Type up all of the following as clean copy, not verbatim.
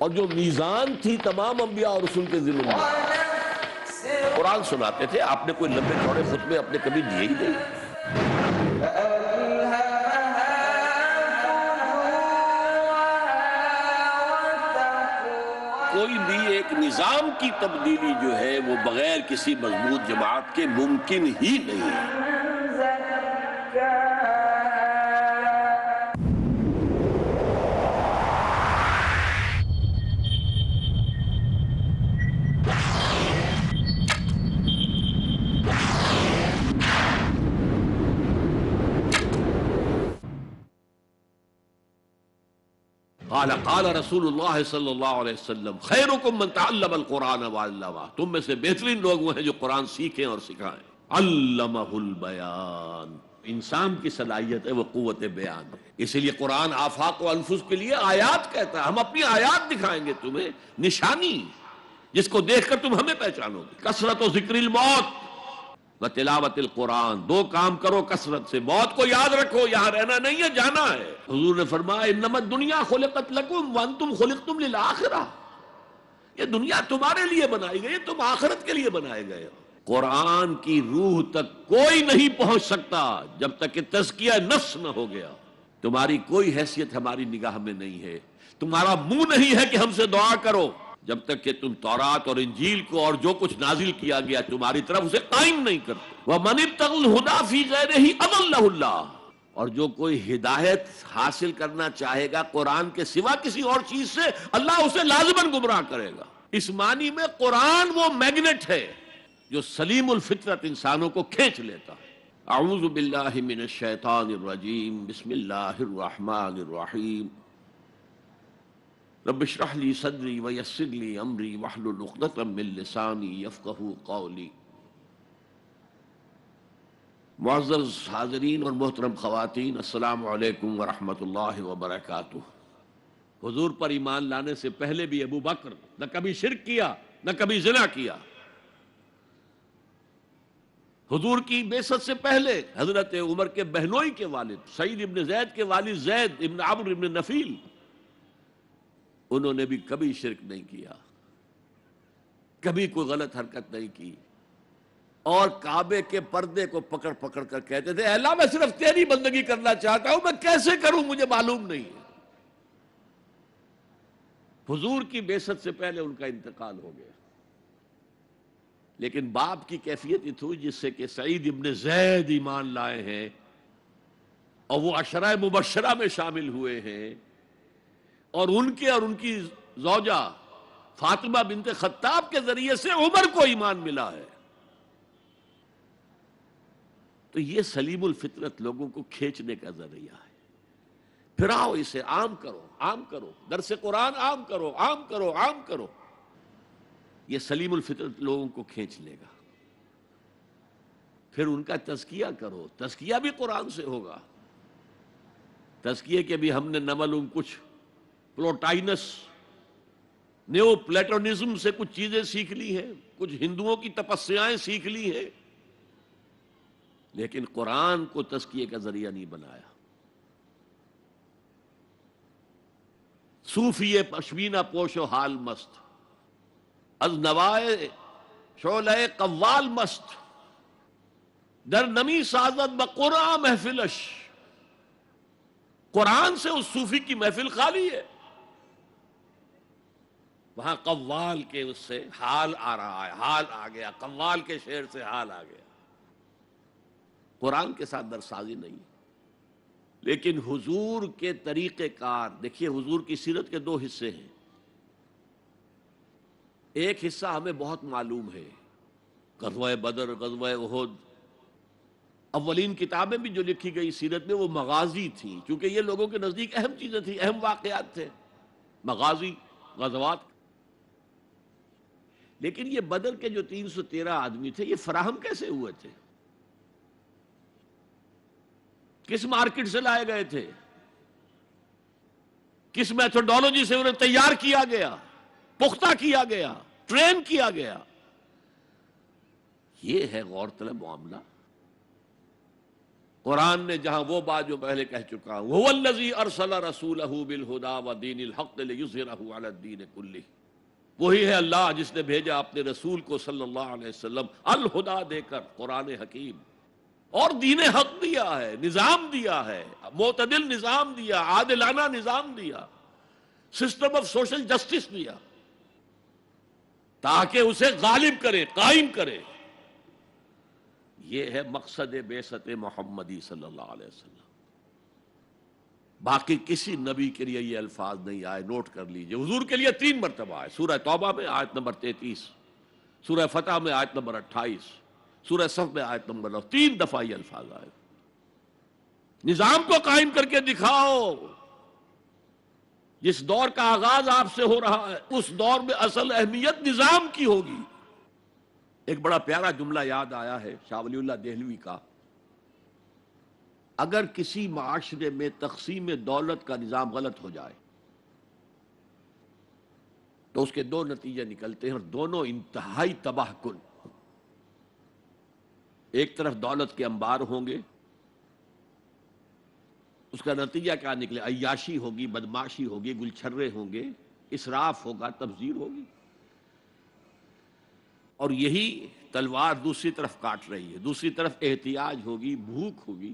اور جو میزان تھی تمام انبیاء اور رسول کے ذمہ میں، قرآن سناتے تھے. آپ نے کوئی لمبے چوڑے خطبے اپنے کبھی دیے ہی نہیں. کوئی بھی ایک نظام کی تبدیلی جو ہے وہ بغیر کسی مضبوط جماعت کے ممکن ہی نہیں ہے. قال رسول اللہ صلی اللہ علیہ وسلم خیرکم من تعلم القرآن وعلمہ، تم میں سے بہترین لوگ وہ ہیں جو قرآن سیکھیں اور سکھائیں. علمہ البیان، انسان کی صلاحیت ہے وہ قوت بیان ہے. اسی لیے قرآن آفاق و انفس کے لیے آیات کہتا ہے. ہم اپنی آیات دکھائیں گے تمہیں، نشانی جس کو دیکھ کر تم ہمیں پہچانو گے. کثرت و ذکر الموت و تلاوت القرآن، دو کام کرو کثرت سے. موت کو یاد رکھو، یہاں رہنا نہیں ہے، جانا ہے. حضور نے فرمایا انما الدنیا خلقت لکم وانتم خلقتم للآخرہ، یہ دنیا تمہارے لیے بنائی گئی، تم آخرت کے لیے بنائے گئے ہو. قرآن کی روح تک کوئی نہیں پہنچ سکتا جب تک کہ تزکیہ نفس نہ ہو گیا. تمہاری کوئی حیثیت ہماری نگاہ میں نہیں ہے، تمہارا منہ نہیں ہے کہ ہم سے دعا کرو جب تک کہ تم تورات اور انجیل کو اور جو کچھ نازل کیا گیا تمہاری طرف اسے قائم نہیں کرتے. وَمَنِ ابْتَغَى الْهُدَىٰ فِي غَيْرِهِ أَضَلَّهُ اللَّهُ، اور جو کوئی ہدایت حاصل کرنا چاہے گا قرآن کے سوا کسی اور چیز سے، اللہ اسے لازماً گمراہ کرے گا. اس معنی میں قرآن وہ میگنیٹ ہے جو سلیم الفطرت انسانوں کو کھینچ لیتا ہے. اعوذ باللہ من الشیطان الرجیم، بسم اللہ الرحمن الرحیم. رب اشرح لی صدری ویسر لی امری واحلل عقدۃ من لسانی یفقہوا قولی. معزز حاضرین اور محترم خواتین، السلام علیکم ورحمۃ اللہ وبرکاتہ. حضور پر ایمان لانے سے پہلے بھی ابو بکر نہ کبھی شرک کیا نہ کبھی زنا کیا. حضور کی بعثت سے پہلے حضرت عمر کے بہنوئی کے والد سعید ابن زید کے والد زید ابن عمرو ابن نفیل، انہوں نے بھی کبھی شرک نہیں کیا، کبھی کوئی غلط حرکت نہیں کی، اور کعبے کے پردے کو پکڑ پکڑ کر کہتے تھے اے اللہ میں صرف تیری بندگی کرنا چاہتا ہوں، میں کیسے کروں مجھے معلوم نہیں ہے. حضور کی بعثت سے پہلے ان کا انتقال ہو گیا، لیکن باپ کی کیفیت یہ تھی جس سے کہ سعید ابن زید ایمان لائے ہیں اور وہ عشرہ مبشرہ میں شامل ہوئے ہیں، اور ان کے اور ان کی زوجہ فاطمہ بنت خطاب کے ذریعے سے عمر کو ایمان ملا ہے. تو یہ سلیم الفطرت لوگوں کو کھینچنے کا ذریعہ ہے. پھراؤ اسے، عام کرو، عام کرو، درس قرآن عام کرو، عام کرو، عام کرو. یہ سلیم الفطرت لوگوں کو کھینچ لے گا. پھر ان کا تزکیہ کرو، تزکیہ بھی قرآن سے ہوگا. تزکیے کے بھی ہم نے نہ معلوم کچھ پلوٹائنس نیو پلیٹونزم سے کچھ چیزیں سیکھ لی ہیں، کچھ ہندوؤں کی تپسیائیں سیکھ لی ہیں، لیکن قرآن کو تزکیے کا ذریعہ نہیں بنایا. صوفی پشمینہ پوش و حال مست، از نوائے شعلہ قوال مست، در نمی سازد بقرآن محفلش. قرآن سے اس صوفی کی محفل خالی ہے، وہاں قوال کے اس سے حال آ رہا ہے، حال آ گیا، قوال کے شعر سے حال آ گیا. قرآن کے ساتھ درسازی نہیں. لیکن حضور کے طریقہ کار دیکھیے، حضور کی سیرت کے دو حصے ہیں. ایک حصہ ہمیں بہت معلوم ہے، غزوہ بدر، غزوہ احد. اولین کتابیں بھی جو لکھی گئی سیرت میں وہ مغازی تھیں، کیونکہ یہ لوگوں کے نزدیک اہم چیزیں تھیں، اہم واقعات تھے، مغازی، غزوات. لیکن یہ بدر کے جو 313 آدمی تھے یہ فراہم کیسے ہوئے تھے؟ کس مارکیٹ سے لائے گئے تھے؟ کس میتھڈولوجی سے انہیں تیار کیا گیا، پختہ کیا گیا، ٹرین کیا گیا؟ یہ ہے غور طلب معاملہ. قرآن نے جہاں وہ بات جو پہلے کہہ چکا ہوں هو الذی ارسل رسولہ بالہدی ودین الحق لیظہرہ علی الدین کلہ، وہی ہے اللہ جس نے بھیجا اپنے رسول کو صلی اللہ علیہ وسلم الہدا دے کر، قرآن حکیم، اور دین حق دیا ہے، نظام دیا ہے، معتدل نظام دیا، عادلانہ نظام دیا، سسٹم آف سوشل جسٹس دیا، تاکہ اسے غالب کرے، قائم کرے۔ یہ ہے مقصد بعثت محمدی صلی اللہ علیہ وسلم۔ باقی کسی نبی کے لیے یہ الفاظ نہیں آئے، نوٹ کر لیجئے۔ حضور کے لیے 3 مرتبہ آئے، سورہ توبہ میں آیت نمبر 33، سورہ فتح میں آیت نمبر 28، سورہ صف میں آیت نمبر 9، 3 دفعہ یہ الفاظ آئے۔ نظام کو قائم کر کے دکھاؤ۔ جس دور کا آغاز آپ سے ہو رہا ہے، اس دور میں اصل اہمیت نظام کی ہوگی۔ ایک بڑا پیارا جملہ یاد آیا ہے شاہ ولی اللہ دہلوی کا، اگر کسی معاشرے میں تقسیم دولت کا نظام غلط ہو جائے تو اس کے 2 نتیجے نکلتے ہیں، اور دونوں انتہائی تباہ کن۔ ایک طرف دولت کے انبار ہوں گے، اس کا نتیجہ کیا نکلے؟ عیاشی ہوگی، بدماشی ہوگی، گلچھرے ہوں گے، اسراف ہوگا، تبذیر ہوگی، اور یہی تلوار دوسری طرف کاٹ رہی ہے۔ دوسری طرف احتیاج ہوگی، بھوک ہوگی،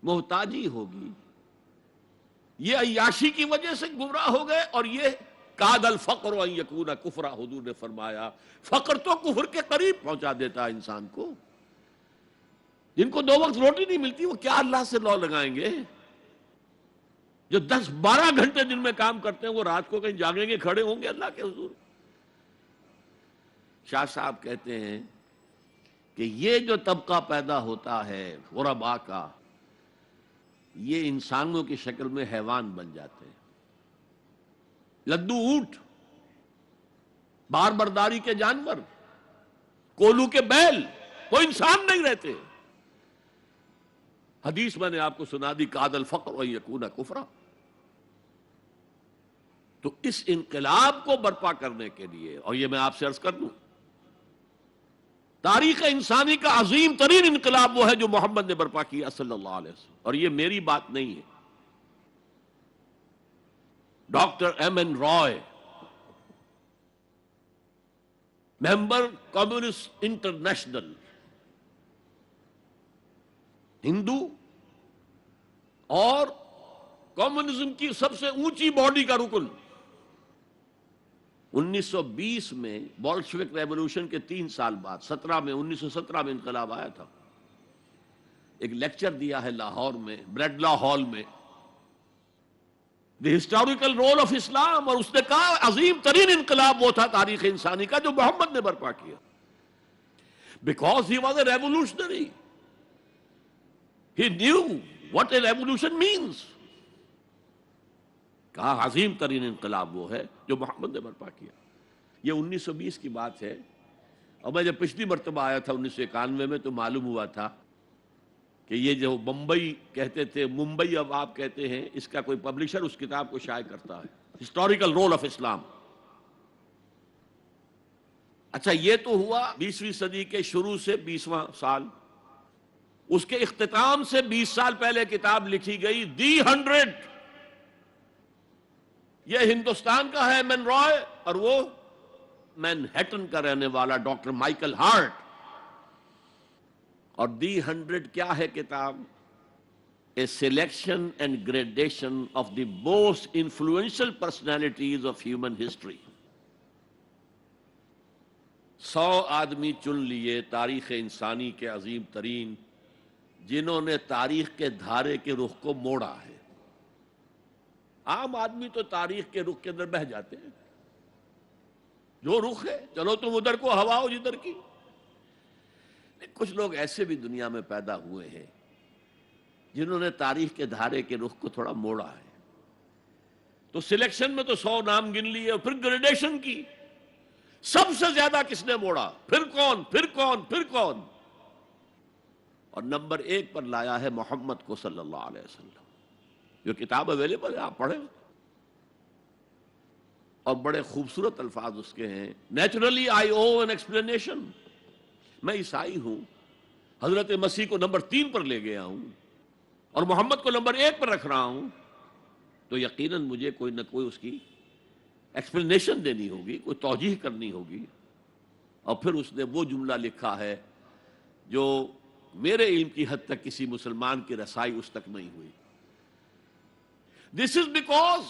محتاجی ہوگی۔ یہ عیاشی کی وجہ سے گمراہ ہو گئے، اور یہ کاد الفقر ان یکون کفرا، حضور نے فرمایا فقر تو کفر کے قریب پہنچا دیتا ہے انسان کو۔ جن کو 2 وقت روٹی نہیں ملتی وہ کیا اللہ سے لو لگائیں گے؟ جو 10-12 گھنٹے دن میں کام کرتے ہیں وہ رات کو کہیں جاگیں گے، کھڑے ہوں گے اللہ کے حضور؟ شاہ صاحب کہتے ہیں کہ یہ جو طبقہ پیدا ہوتا ہے غرباء کا، یہ انسانوں کی شکل میں حیوان بن جاتے ہیں، لدو اونٹ، بار برداری کے جانور، کولو کے بیل، وہ انسان نہیں رہتے۔ حدیث میں نے آپ کو سنا دی، کاد الفقر ان یکون کفرا۔ تو اس انقلاب کو برپا کرنے کے لیے، اور یہ میں آپ سے عرض کر دوں، تاریخ انسانی کا عظیم ترین انقلاب وہ ہے جو محمد نے برپا کیا صلی اللہ علیہ وسلم، اور یہ میری بات نہیں ہے۔ ڈاکٹر ایم این رائے، ممبر کمیونسٹ انٹرنیشنل، ہندو اور کمیونزم کی سب سے اونچی باڈی کا رکن، 1920 میں بولشوک ریولوشن کے 3 سال بعد 1917 میں انقلاب آیا تھا، ایک لیکچر دیا ہے لاہور میں، بریڈلا ہال میں، دی ہسٹوریکل رول آف اسلام، اور اس نے کہا عظیم ترین انقلاب وہ تھا تاریخ انسانی کا جو محمد نے برپا کیا، because he was a revolutionary, he knew what a revolution means. کہا عظیم ترین انقلاب وہ ہے جو محمد نے برپا کیا۔ یہ 1920 کی بات ہے، اور میں جب پچھلی مرتبہ آیا تھا 1991 میں تو معلوم ہوا تھا کہ یہ جو بمبئی کہتے تھے، ممبئی اب آپ کہتے ہیں، اس کا کوئی پبلشر اس کتاب کو شائع کرتا ہے، ہسٹوریکل رول آف اسلام۔ اچھا، یہ تو ہوا 20ویں صدی کے شروع سے 20واں سال، اس کے اختتام سے 20 سال پہلے کتاب لکھی گئی دی 100، یہ ہندوستان کا ہے مین رائے، اور وہ مینہٹن کا رہنے والا ڈاکٹر مائیکل ہارٹ۔ اور دی 100 کیا ہے کتاب؟ A selection and gradation of the most influential personalities of human history. 100 آدمی چن لیے تاریخ انسانی کے عظیم ترین، جنہوں نے تاریخ کے دھارے کے رخ کو موڑا ہے۔ عام آدمی تو تاریخ کے رخ کے اندر بہہ جاتے ہیں، جو رخ ہے چلو تم ادھر کو ہوا ہو جدھر کی۔ کچھ لوگ ایسے بھی دنیا میں پیدا ہوئے ہیں جنہوں نے تاریخ کے دھارے کے رخ کو تھوڑا موڑا ہے۔ تو سلیکشن میں تو 100 نام گن لیے، اور پھر گریڈیشن کی، سب سے زیادہ کس نے موڑا، پھر کون، پھر کون، پھر کون، اور نمبر 1 پر لایا ہے محمد کو صلی اللہ علیہ وسلم۔ جو کتاب اویلیبل ہے آپ پڑھیں، اور بڑے خوبصورت الفاظ اس کے ہیں۔ Naturally I O an explanation, میں عیسائی ہوں حضرت مسیح کو نمبر 3 پر لے گیا ہوں اور محمد کو نمبر 1 پر رکھ رہا ہوں، تو یقیناً مجھے کوئی نہ کوئی اس کی ایکسپلینیشن دینی ہوگی، کوئی توجیہ کرنی ہوگی۔ اور پھر اس نے وہ جملہ لکھا ہے جو میرے علم کی حد تک کسی مسلمان کی رسائی اس تک نہیں ہوئی۔ This is because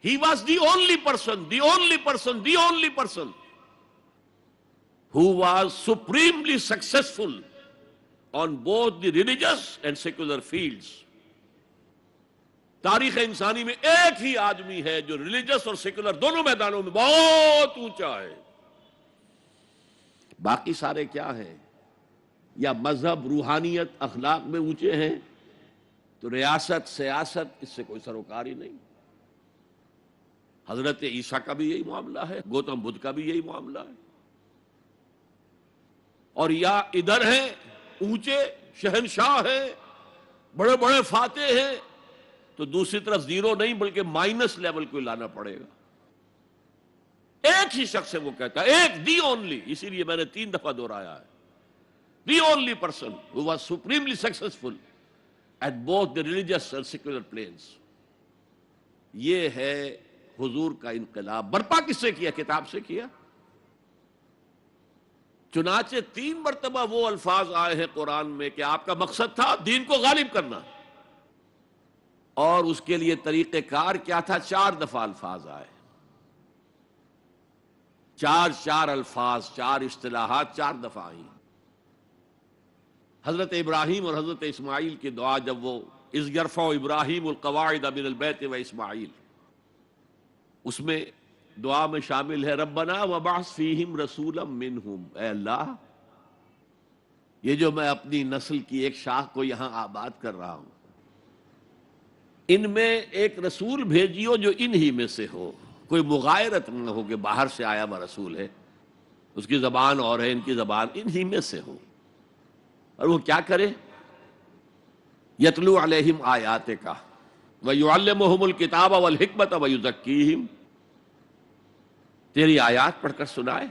he was the only person who was supremely successful on both the religious and secular fields۔ تاریخ انسانی میں ایک ہی آدمی ہے جو ریلیجس اور سیکولر دونوں میدانوں میں بہت اونچا ہے۔ باقی سارے کیا ہیں؟ یا مذہب، روحانیت، اخلاق میں اونچے ہیں، تو ریاست، سیاست، اس سے کوئی سروکار ہی نہیں۔ حضرت عیسیٰ کا بھی یہی معاملہ ہے، گوتم بدھ کا بھی یہی معاملہ ہے۔ اور یا ادھر ہیں اونچے شہنشاہ ہیں، بڑے بڑے فاتح ہیں، تو دوسری طرف زیرو نہیں بلکہ مائنس لیول کو لانا پڑے گا۔ ایک ہی شخص ہے، وہ کہتا ہے ایک، دی اونلی، اسی لیے میں نے 3 دفعہ دہرایا ہے، the only person who was supremely successful at both the religious and secular planes۔ یہ ہے حضور کا انقلاب۔ برپا کس سے کیا؟ کتاب سے کیا۔ چنانچہ 3 مرتبہ وہ الفاظ آئے ہیں قرآن میں کہ آپ کا مقصد تھا دین کو غالب کرنا، اور اس کے لیے طریقہ کار کیا تھا؟ 4 دفعہ الفاظ آئے، 4 الفاظ، 4 اصطلاحات 4 دفعہ آئیں۔ حضرت ابراہیم اور حضرت اسماعیل کی دعا، جب وہ اذ یرفع ابراہیم القواعد من البیت و اسماعیل، اس میں دعا میں شامل ہے ربنا وبعث فیہم رسولا منہم، اے اللہ یہ جو میں اپنی نسل کی ایک شاخ کو یہاں آباد کر رہا ہوں، ان میں ایک رسول بھیجیو جو انہی میں سے ہو، کوئی مغایرت نہ ہو کہ باہر سے آیا ہوا رسول ہے، اس کی زبان اور ہے، ان کی زبان انہی میں سے ہو، اور وہ کیا کرے؟ یتلو علیہم آیاتک ویعلمہم الکتاب والحکمت ویزکیہم، تیری آیات پڑھ کر سنائے،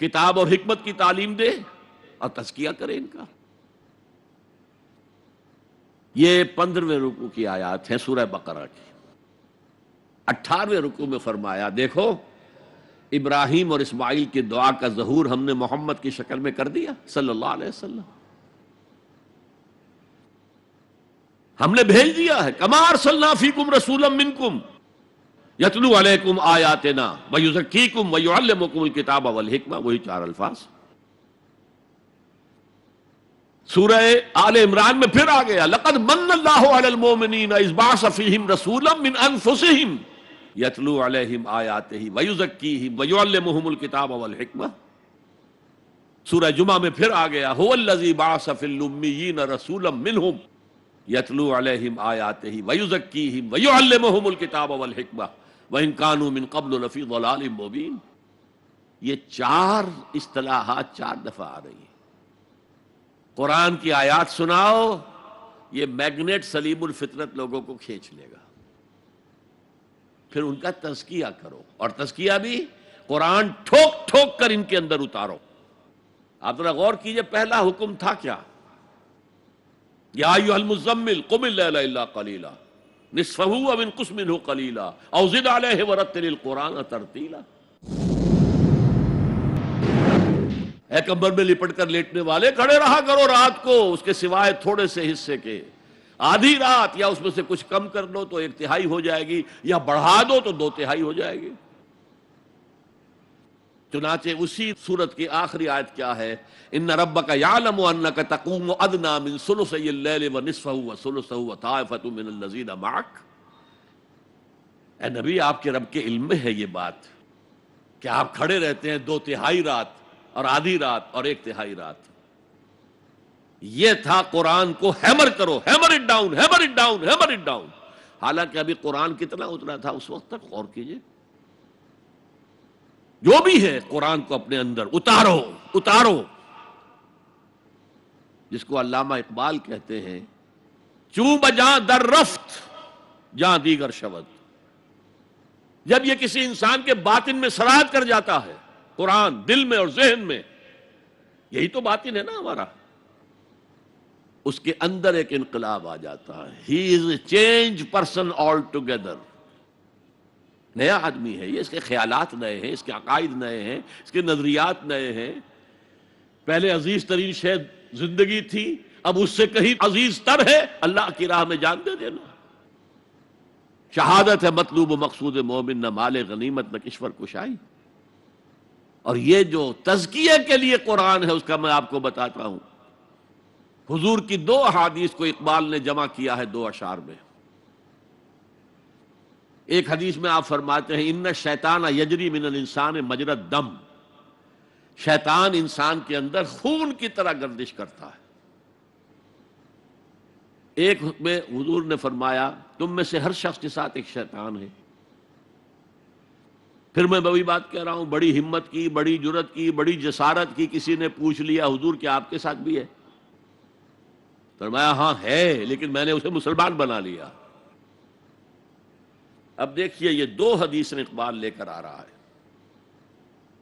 کتاب اور حکمت کی تعلیم دے اور تزکیہ کرے ان کا۔ یہ 15ویں رکوع کی آیات ہیں سورہ بقرہ کی۔ 18ویں رکوع میں فرمایا دیکھو ابراہیم اور اسماعیل کی دعا کا ظہور ہم نے محمد کی شکل میں کر دیا صلی اللہ علیہ وسلم، ہم نے بھیج دیا ہے، کما ارسلنا فیکم رسولا منکم یتلو علیکم آیاتنا ویزکیکم ویعلمکم الکتاب والحکمہ، وہی 4 الفاظ۔ سورہ آل عمران میں پھر آ گیا لقد من اللہ علی المؤمنین اذ بعث فیہم رسولا من انفسہم یتلو علیہم آیاتہ ویزکیہم ویعلمہم الکتاب والحکمہ۔ سورہ جمعہ میں پھر آ گیا هو الذی بعث فی الامیین رسولا منہم یتلو علیہم آیاتہ ویزکیہم ویعلمہم الکتاب والحکمہ وان کانوا من قبل لفی ضلال مبین۔ یہ 4 اصطلاحات 4 دفعہ آ رہی ہیں۔ قرآن کی آیات سناؤ، یہ میگنیٹ سلیم الفطرت لوگوں کو کھینچ لے گا، پھر ان کا تزکیہ کرو، اور تزکیہ بھی قرآن ٹھوک ٹھوک کر ان کے اندر اتارو۔ آپ ذرا غور کیجئے، پہلا حکم تھا کیا؟ یا ایھا المزمل قم اللیل الا قلیلا نصفہ او انقص منہ قلیلا او زد علیہ ورتل القرآن ترتیلا۔ اے کمبل میں لپٹ کر لیٹنے والے، کھڑے رہا کرو رات کو اس کے سوائے تھوڑے سے حصے کے، آدھی رات، یا اس میں سے کچھ کم کر لو تو 1/3 ہو جائے گی، یا بڑھا دو تو 2/3 ہو جائے گی۔ چنانچہ اسی سورت کی آخری آیت کیا ہے؟ ان ربک یعلم انک تقوم ادنی من ثلثی اللیل ونصفہ وثلثہ وطائفۃ من الذین معک۔ اے نبی، آپ کے رب کے علم میں ہے یہ بات کہ آپ کھڑے رہتے ہیں 2/3 رات اور آدھی رات اور 1/3 رات۔ یہ تھا قرآن کو ہیمر کرو، hammer it down, hammer it down, hammer it down. حالانکہ ابھی قرآن کتنا اترا تھا اس وقت تک؟ غور کیجئے، جو بھی ہے قرآن کو اپنے اندر اتارو اتارو، جس کو علامہ اقبال کہتے ہیں چوں بجاں در رفت جہاں دیگر شود۔ جب یہ کسی انسان کے باطن میں سرایت کر جاتا ہے قرآن، دل میں اور ذہن میں، یہی تو باطن ہے نا ہمارا. اس کے اندر ایک انقلاب آ جاتا ہے. He is a change person altogether. نیا آدمی ہے یہ، اس کے خیالات نئے ہیں، اس کے عقائد نئے ہیں، اس کے نظریات نئے ہیں. پہلے عزیز ترین شے زندگی تھی، اب اس سے کہیں عزیز تر ہے اللہ کی راہ میں جان دے دینا. شہادت ہے مطلوب و مقصود مومن، نہ مال غنیمت نہ کشور کشائی. اور یہ جو تزکیے کے لیے قرآن ہے اس کا میں آپ کو بتاتا ہوں. حضور کی 2 احادیث کو اقبال نے جمع کیا ہے 2 اشعار میں. ایک حدیث میں آپ فرماتے ہیں ان الشیطان یجری من الانسان مجری الدم. شیطان انسان کے اندر خون کی طرح گردش کرتا ہے. ایک میں حضور نے فرمایا تم میں سے ہر شخص کے ساتھ ایک شیطان ہے. پھر میں وہی بات کہہ رہا ہوں، بڑی ہمت کی، بڑی جرت کی، بڑی جسارت کی. کسی نے پوچھ لیا حضور کیا آپ کے ساتھ بھی ہے؟ فرمایا ہاں ہے، لیکن میں نے اسے مسلمان بنا لیا. اب دیکھیے یہ 2 حدیثیں اقبال لے کر آ رہا ہے.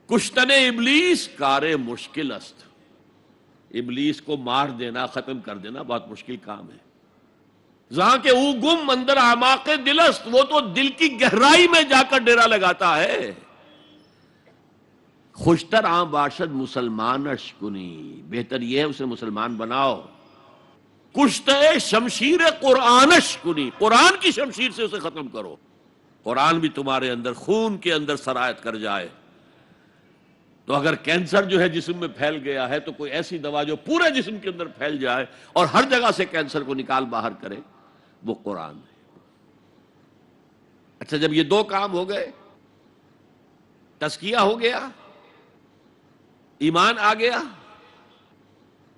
کشتن ابلیس کار مشکل است. ابلیس کو مار دینا، ختم کر دینا بہت مشکل کام ہے. جہاں کہ او گم اندر اعماق دل است، وہ تو دل کی گہرائی میں جا کر ڈیرا لگاتا ہے. خوشتر آں باشد مسلمانش کنی، بہتر یہ ہے اسے مسلمان بناؤ. کشتے شمشیر قرآنش کنی، قرآن کی شمشیر سے اسے ختم کرو. قرآن بھی تمہارے اندر خون کے اندر سرایت کر جائے. تو اگر کینسر جو ہے جسم میں پھیل گیا ہے تو کوئی ایسی دوا جو پورے جسم کے اندر پھیل جائے اور ہر جگہ سے کینسر کو نکال باہر کرے، وہ قرآن ہے. اچھا جب یہ 2 کام ہو گئے، تزکیہ ہو گیا، ایمان آ گیا،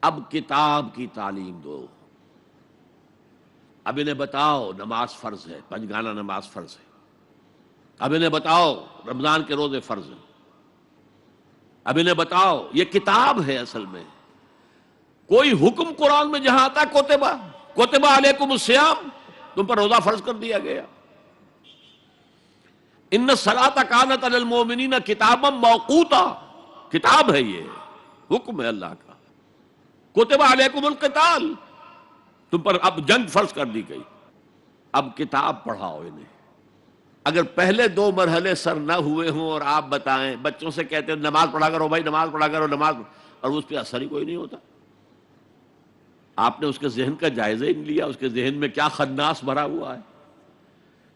اب کتاب کی تعلیم دو. اب انہیں بتاؤ نماز فرض ہے، 5 گانا نماز فرض ہے. اب انہیں بتاؤ رمضان کے روزے فرض ہیں. اب انہیں بتاؤ یہ کتاب ہے اصل میں. کوئی حکم قرآن میں جہاں آتا ہے کوتبہ علیکم الصیام، تم پر روزہ فرض کر دیا گیا. ان الصلاۃ کانت علی المؤمنین کتابا موقوتا، کتاب ہے، یہ حکم ہے اللہ کا. کوتبہ علیکم القتال، تم پر اب جنگ فرض کر دی گئی. اب کتاب پڑھاؤ انہیں. اگر پہلے 2 مرحلے سر نہ ہوئے ہوں اور آپ بتائیں، بچوں سے کہتے ہیں نماز پڑھا کرو بھائی، نماز پڑھا کرو، نماز، اور اس پہ اثر ہی کوئی نہیں ہوتا. آپ نے اس کے ذہن کا جائزہ ہی نہیں لیا، اس کے ذہن میں کیا خناس بھرا ہوا ہے.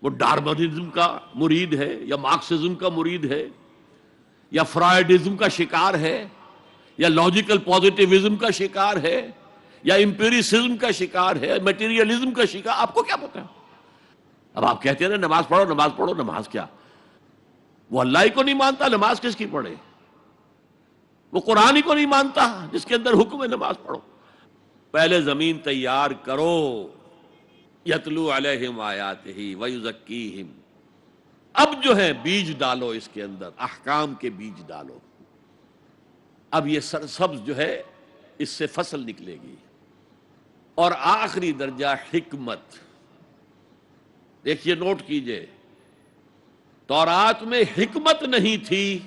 وہ ڈارونزم کا مرید ہے یا مارکسزم کا مرید ہے یا فرائیڈزم کا شکار ہے یا لاجیکل پازیٹیوزم کا شکار ہے یا امپیریسزم کا شکار ہے، میٹیریلزم کا شکار، آپ کو کیا پتا ہے؟ اب آپ کہتے ہیں نا نماز پڑھو، نماز پڑھو. نماز کیا؟ وہ اللہ ہی کو نہیں مانتا، نماز کس کی پڑھے؟ وہ قرآن ہی کو نہیں مانتا جس کے اندر حکم ہے نماز پڑھو. پہلے زمین تیار کرو. یتلو علیہم آیاتہ ویزکیہم. اب جو ہے بیج ڈالو اس کے اندر، احکام کے بیج ڈالو. اب یہ سرسبز جو ہے اس سے فصل نکلے گی. اور آخری درجہ حکمت. دیکھیے نوٹ کیجئے، تورات میں حکمت نہیں تھی،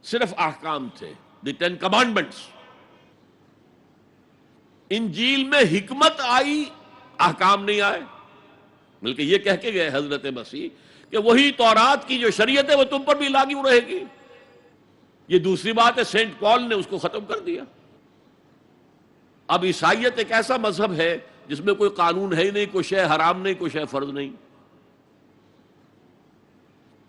صرف احکام تھے، دی 10 کمانڈمنٹس. انجیل میں حکمت آئی، احکام نہیں آئے. بلکہ یہ کہہ کے گئے حضرت مسیح کہ وہی تورات کی جو شریعت ہے وہ تم پر بھی لاگو رہے گی. یہ دوسری بات ہے، سینٹ پال نے اس کو ختم کر دیا. اب عیسائیت ایک ایسا مذہب ہے جس میں کوئی قانون ہے ہی نہیں، کوئی شے حرام نہیں، کوئی شے فرض نہیں.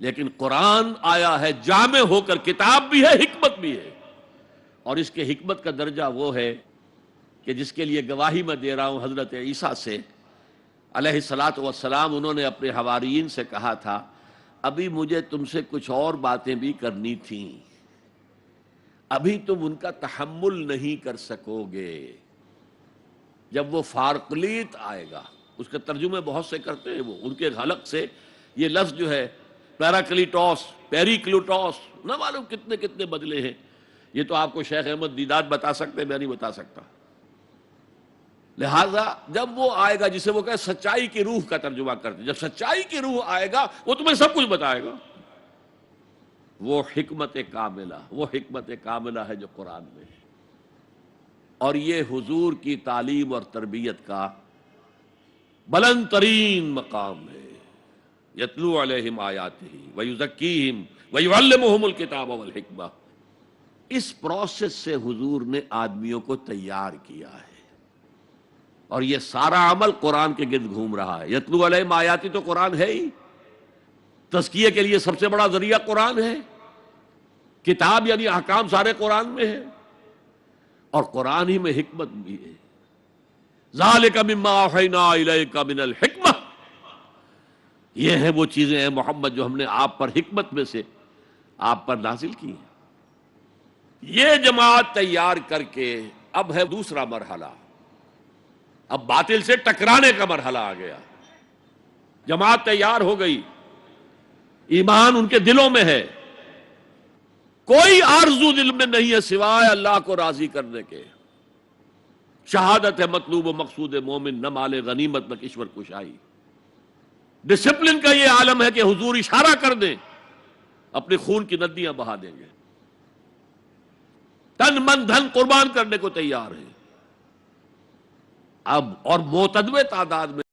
لیکن قرآن آیا ہے جامع ہو کر، کتاب بھی ہے، حکمت بھی ہے. اور اس کے حکمت کا درجہ وہ ہے کہ جس کے لیے گواہی میں دے رہا ہوں حضرت عیسیٰ سے علیہ الصلاۃ والسلام. انہوں نے اپنے حواریین سے کہا تھا ابھی مجھے تم سے کچھ اور باتیں بھی کرنی تھیں، ابھی تم ان کا تحمل نہیں کر سکو گے. جب وہ فارقلیت آئے گا، اس کے ترجمے بہت سے کرتے ہیں وہ، ان کے حلق سے یہ لفظ جو ہے پیراکلیٹوس، پیریکلوٹوس، نہ معلوم کتنے کتنے بدلے ہیں. یہ تو آپ کو شیخ احمد دیداد بتا سکتے، میں نہیں بتا سکتا. لہذا جب وہ آئے گا جسے وہ کہے سچائی کی روح کا ترجمہ کرتے، جب سچائی کی روح آئے گا وہ تمہیں سب کچھ بتائے گا. وہ حکمت کاملہ، وہ حکمت کاملہ ہے جو قرآن میں ہے. اور یہ حضور کی تعلیم اور تربیت کا بلند ترین مقام ہے. یتلو علیہم آیاتہ ویزکیہم ویعلمہم الکتاب والحکمہ. اس پروسیس سے حضور نے آدمیوں کو تیار کیا ہے، اور یہ سارا عمل قرآن کے گرد گھوم رہا ہے. یتلو علیہم آیاتی تو قرآن ہے ہی، تزکیے کے لیے سب سے بڑا ذریعہ قرآن ہے. کتاب یعنی احکام سارے قرآن میں ہے، اور قرآن ہی میں حکمت بھی ہے. ذالک مما اوحینا الیک من الحکمہ. یہ ہیں وہ چیزیں ہیں محمد جو ہم نے آپ پر حکمت میں سے آپ پر نازل کی ہیں. یہ جماعت تیار کر کے اب ہے دوسرا مرحلہ. اب باطل سے ٹکرانے کا مرحلہ آ گیا. جماعت تیار ہو گئی، ایمان ان کے دلوں میں ہے، کوئی آرزو دل میں نہیں ہے سوائے اللہ کو راضی کرنے کے. شہادت ہے مطلوب و مقصود مومن، نہ مال غنیمت نہ کشور کشائی. ڈسپلن کا یہ عالم ہے کہ حضور اشارہ کر دیں اپنے خون کی ندیاں بہا دیں گے. تن من دھن قربان کرنے کو تیار ہیں. اب اور معتدوے تعداد میں